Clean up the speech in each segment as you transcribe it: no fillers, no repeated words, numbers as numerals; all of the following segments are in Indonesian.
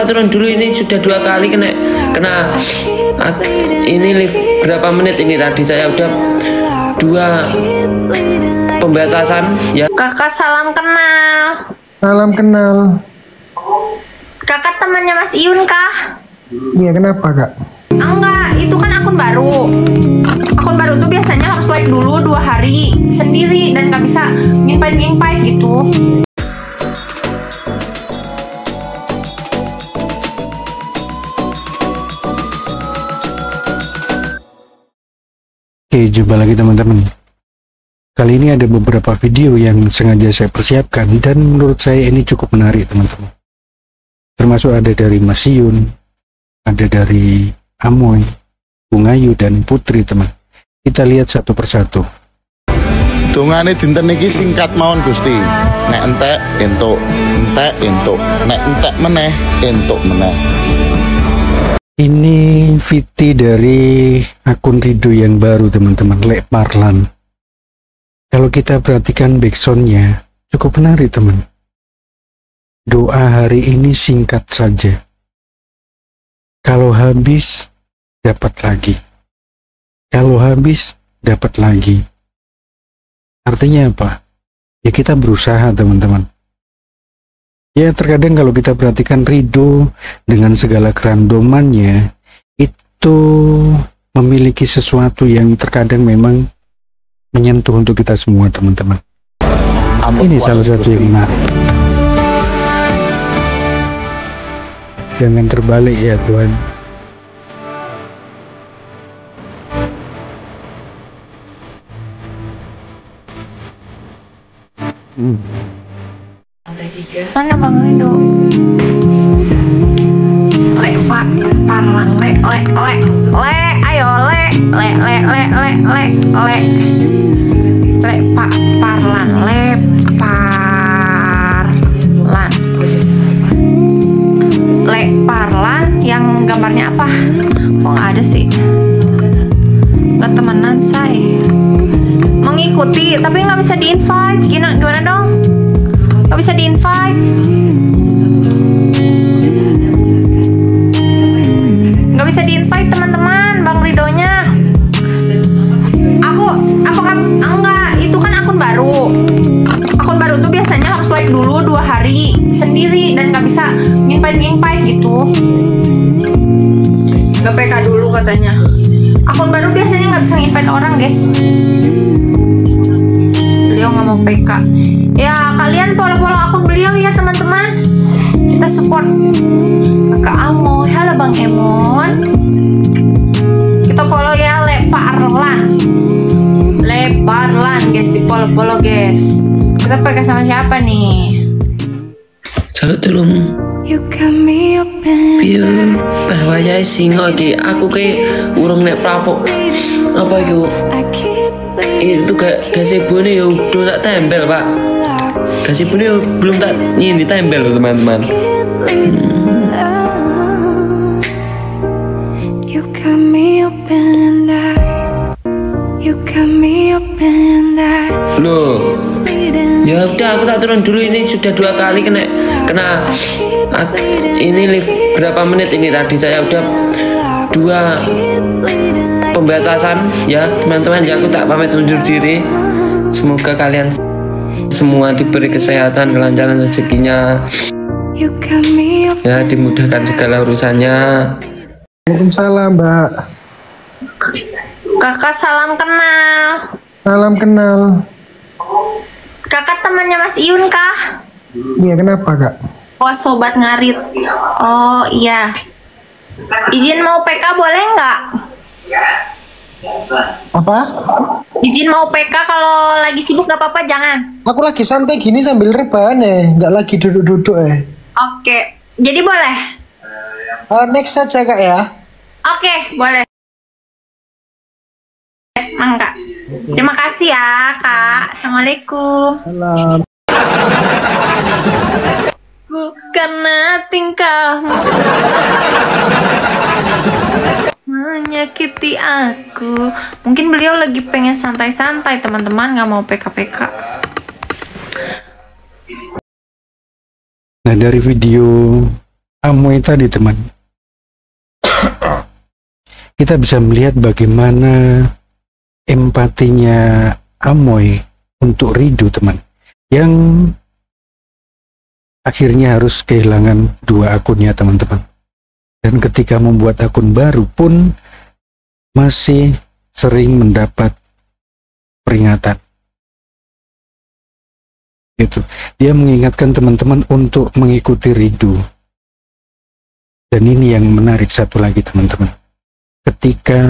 aturan dulu, ini sudah 2 kali kena ini lift berapa menit ini tadi saya udah 2 pembatasan ya. Kakak salam kenal. Salam kenal. Kakak temannya Mas Iyun kah? Iya, kenapa kak? Enggak, itu kan akun baru. Akun baru tuh biasanya harus like dulu 2 hari sendiri dan nggak bisa invite gitu. Oke, jumpa lagi teman-teman. Kali ini ada beberapa video yang sengaja saya persiapkan dan menurut saya ini cukup menarik teman-teman. Termasuk ada dari Mas Iyun, ada dari Amoy, Bung Ayu dan Putri teman. Kita lihat satu persatu. Dongane dinten iki singkat mawon Gusti. Nek entek entuk, nek entek meneh entuk meneh. Ini VT dari akun Ridho yang baru teman-teman, Lek Parlan. Kalau kita perhatikan backsoundnya cukup menarik teman. Doa hari ini singkat saja. Kalau habis dapat lagi. Kalau habis dapat lagi. Artinya apa? Ya kita berusaha teman-teman. Ya terkadang kalau kita perhatikan Ridho dengan segala kerandomannya itu memiliki sesuatu yang terkadang memang menyentuh untuk kita semua teman-teman. Ini salah satu yang menarik. Jangan terbalik ya Tuhan. Mana Bang Ridho? Pak Parlan, ayo Pak Parlan, Parlan yang gambarnya apa? Kok nggak ada sih? Nggak temenan saya. Mengikuti, tapi nggak bisa di-invite. Gimana dong? Nggak bisa di-invite. Nggak bisa di-invite teman-teman, Bang Ridhonya. Aku kan enggak, itu kan akun baru. Akun baru tuh biasanya harus like dulu 2 hari sendiri dan nggak bisa invite gitu. Nggak PK dulu katanya. Akun baru biasanya nggak bisa invite orang guys. Beliau nggak mau PK. Ya kalian follow akun beliau ya teman-teman. Kita support Kakak Amoy. Halo Bang Emon. Kita follow ya Lek Parlan guys, di follow guys. Kita pakai sama siapa nih? Salut tolong biar bahwa ya singo iki aku kayak urung nek prapok apa itu gak gasibune yo belum tak tempel Pak. Gasibune yo belum tak ini ditempel loh teman-teman. Loh, ya udah aku tak turun dulu, ini sudah 2 kali kena ini lift berapa menit ini tadi saya udah 2 pembatasan ya teman-teman. Ya aku tak pamit undur diri. Semoga kalian semua diberi kesehatan, kelancaran rezekinya ya, dimudahkan segala urusannya. Waalaikumsalam Mbak. Kakak salam kenal. Salam kenal. Kakak temannya Mas Iyun kah? Iya, kenapa kak? Wah, sobat ngarit. Oh iya. Izin mau PK boleh nggak? Apa? Izin mau PK kalau lagi sibuk nggak apa-apa, jangan. Aku lagi santai gini sambil rebahan nggak lagi duduk-duduk Oke, jadi boleh? Next saja kak ya. Oke, boleh. Mangga. Terima kasih ya Kak. Assalamualaikum. Salam. Karena tingkahmu menyakiti aku. Mungkin beliau lagi pengen santai-santai teman-teman, nggak mau PK-PK. Nah dari video Amoy tadi teman, kita bisa melihat bagaimana empatinya Amoy untuk Rido teman, yang akhirnya harus kehilangan 2 akunnya teman-teman. Dan ketika membuat akun baru pun masih sering mendapat peringatan. Gitu. Dia mengingatkan teman-teman untuk mengikuti Rido. Dan ini yang menarik satu lagi teman-teman. Ketika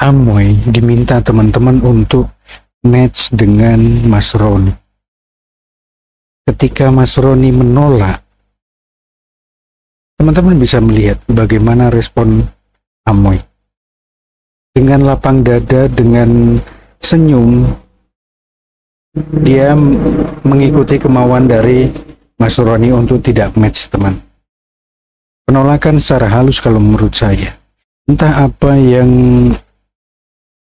Amoy diminta teman-teman untuk match dengan Mas Roni. Ketika Mas Roni menolak, teman-teman bisa melihat bagaimana respon Amoy. Dengan lapang dada, dengan senyum, dia mengikuti kemauan dari Mas Roni untuk tidak match teman. Penolakan secara halus kalau menurut saya. Entah apa yang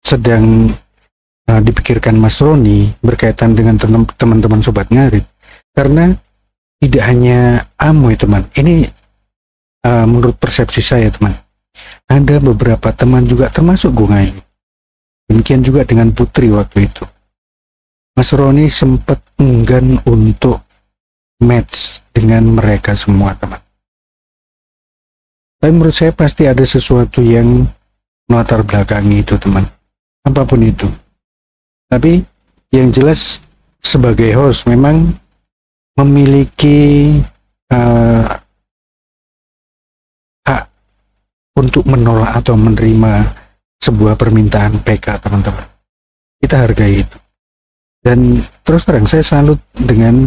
sedang dipikirkan Mas Roni berkaitan dengan teman-teman Sobat Ngarit. Karena tidak hanya Amoy teman, ini menurut persepsi saya teman, ada beberapa teman juga termasuk Gungai. Demikian juga dengan Putri waktu itu. Mas Roni sempat enggan untuk match dengan mereka semua teman. Tapi menurut saya pasti ada sesuatu yang melatar belakangi itu teman, apapun itu. Tapi yang jelas sebagai host memang memiliki hak untuk menolak atau menerima sebuah permintaan PK teman-teman. Kita hargai itu. Dan terus terang saya salut dengan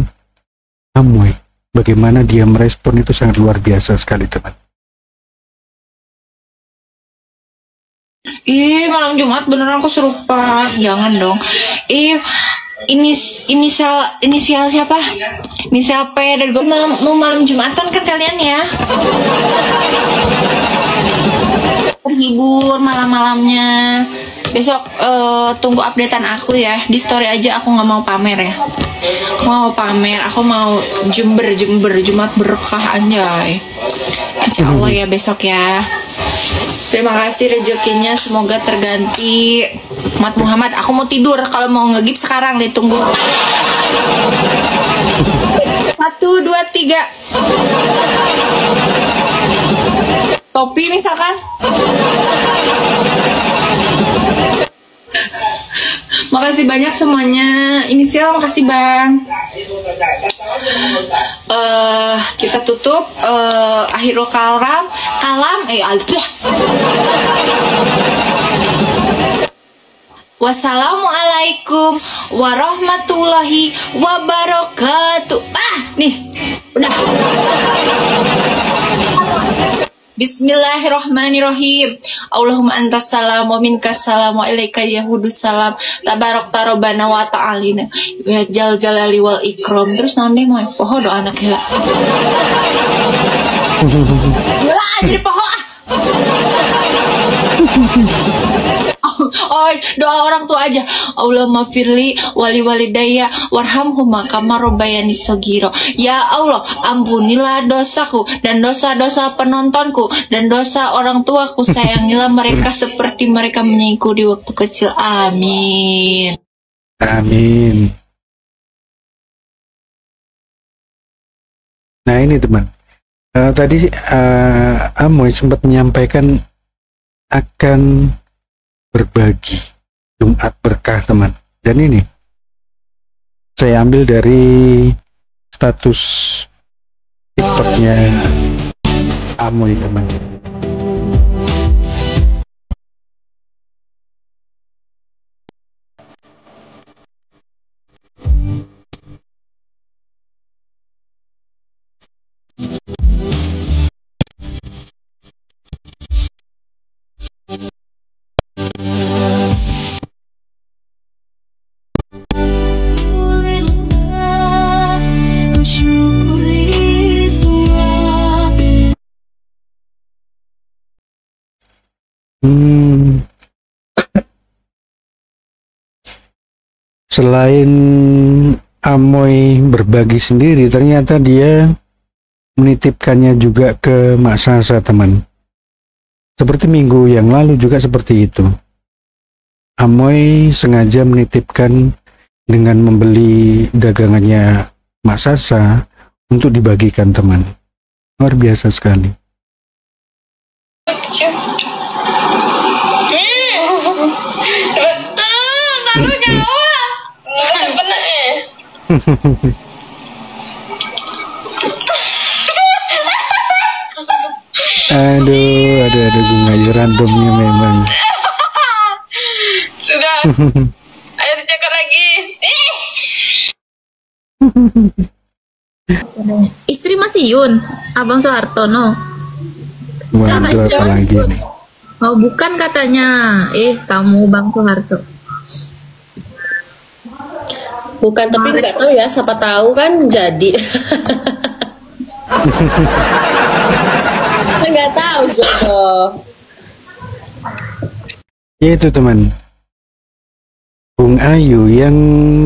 Amoy. Bagaimana dia merespon itu sangat luar biasa sekali teman. Ih, malam Jumat beneran kesurupan. Jangan dong. Inisial siapa? Inisial P dan gue mau malam Jumatan kan kalian ya? Terhibur malam-malamnya. Besok tunggu updatean aku ya. Di story aja, aku nggak mau pamer ya. Mau pamer, aku mau Jember Jumat berkah anjay. Insya Allah ya besok ya. Terima kasih rezekinya, semoga terganti. Umat Muhammad, aku mau tidur. Kalau mau ngegip sekarang ditunggu. 1, 2, 3. Topi misalkan. Makasih banyak semuanya. Inisial makasih bang. Kita tutup. Akhirul kalam. Wassalamualaikum warahmatullahi wabarakatuh. Nih, udah. Bismillahirrahmanirrahim. Allahumma antas salam wa minkas salam wa ilaika yahudus salam. Tabarak tarobana wa ta'alina. Ya jal jalali wal ikram. Terus nanti mau poho doa anak hela. Gila jadi poho ah. Oh, doa orang tua aja. Allahumma firli wali walidayya warhamhuma kama rabbayani shagiro. Ya Allah, ampunilah dosaku dan dosa-dosa penontonku dan dosa orang tuaku. Sayangilah mereka seperti mereka menyayangiku di waktu kecil. Amin. Amin. Nah ini teman, tadi Amoy sempat menyampaikan akan berbagi Jumat berkah teman, dan ini saya ambil dari status TikToknya Amoy teman. Selain Amoy berbagi sendiri, ternyata dia menitipkannya juga ke Mak Sasa, teman. Seperti minggu yang lalu juga seperti itu. Amoy sengaja menitipkan dengan membeli dagangannya Mak Sasa untuk dibagikan, teman. Luar biasa sekali. Aduh, ada Gung Ayu randomnya memang. Sudah. Ayo dicekot lagi. Istri Mas Yun, Abang Soehartono. Waduh, apa lagi nih? Oh, bukan katanya. Kamu Bang Soeharto. Bukan, tapi nggak tahu ya, siapa tahu kan jadi. Nggak tahu jodoh. Ya itu, teman. Gung Ayu yang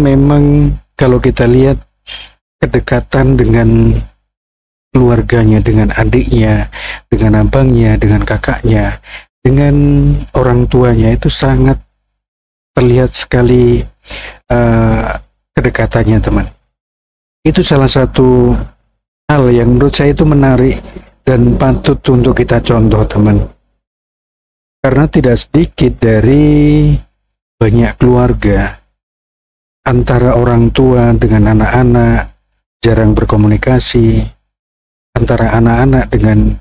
memang kalau kita lihat kedekatan dengan keluarganya, dengan adiknya, dengan abangnya, dengan kakaknya, dengan orang tuanya, itu sangat terlihat sekali kedekatannya, teman. Itu salah satu hal yang menurut saya itu menarik dan patut untuk kita contoh, teman. Karena tidak sedikit dari banyak keluarga, antara orang tua dengan anak-anak jarang berkomunikasi, antara anak-anak dengan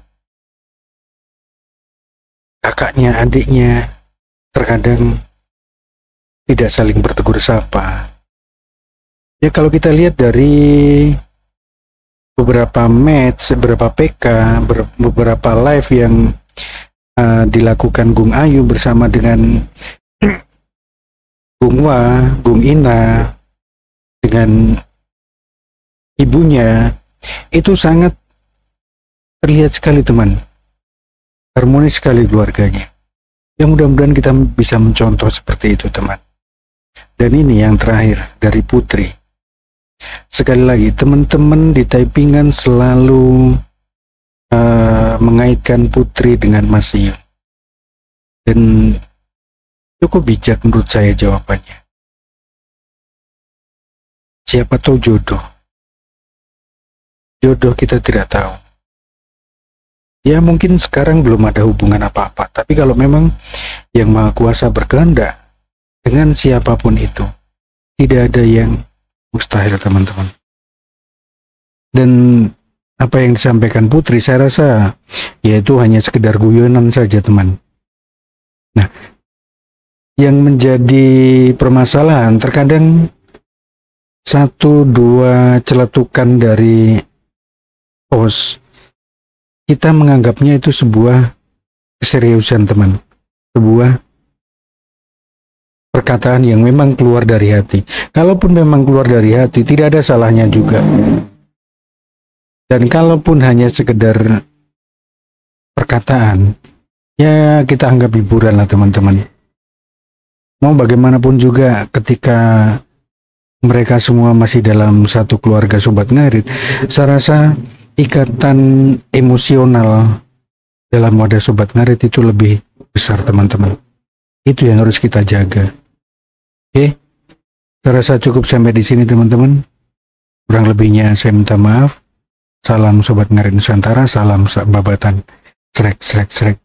kakaknya, adiknya terkadang tidak saling bertegur sapa. Ya kalau kita lihat dari beberapa match, beberapa PK, beberapa live yang dilakukan Gung Ayu bersama dengan Gung Wa, Gung Ina, dengan ibunya, itu sangat terlihat sekali, teman. Harmonis sekali keluarganya. Ya mudah-mudahan kita bisa mencontoh seperti itu, teman. Dan ini yang terakhir dari Putri. Sekali lagi, teman-teman di typingan selalu mengaitkan Putri dengan Mas Yun. Dan cukup bijak menurut saya jawabannya. Siapa tahu jodoh. Jodoh kita tidak tahu. Ya mungkin sekarang belum ada hubungan apa-apa, tapi kalau memang Yang Maha Kuasa berkehendak dengan siapapun itu, tidak ada yang mustahil, teman-teman. Dan apa yang disampaikan Putri, saya rasa yaitu hanya sekedar guyonan saja, teman. Nah, yang menjadi permasalahan terkadang satu dua celetukan dari host, kita menganggapnya itu sebuah keseriusan, teman, sebuah perkataan yang memang keluar dari hati. Kalaupun memang keluar dari hati, tidak ada salahnya juga. Dan kalaupun hanya sekedar perkataan, ya kita anggap hiburan lah, teman-teman. Mau bagaimanapun juga ketika mereka semua masih dalam satu keluarga Sobat Ngarit, saya rasa ikatan emosional dalam wadah Sobat Ngarit itu lebih besar, teman-teman. Itu yang harus kita jaga. Oke, saya rasa cukup sampai di sini, teman-teman. Kurang lebihnya saya minta maaf. Salam Sobat Ngarit Nusantara, salam babatan. Srek, srek, srek.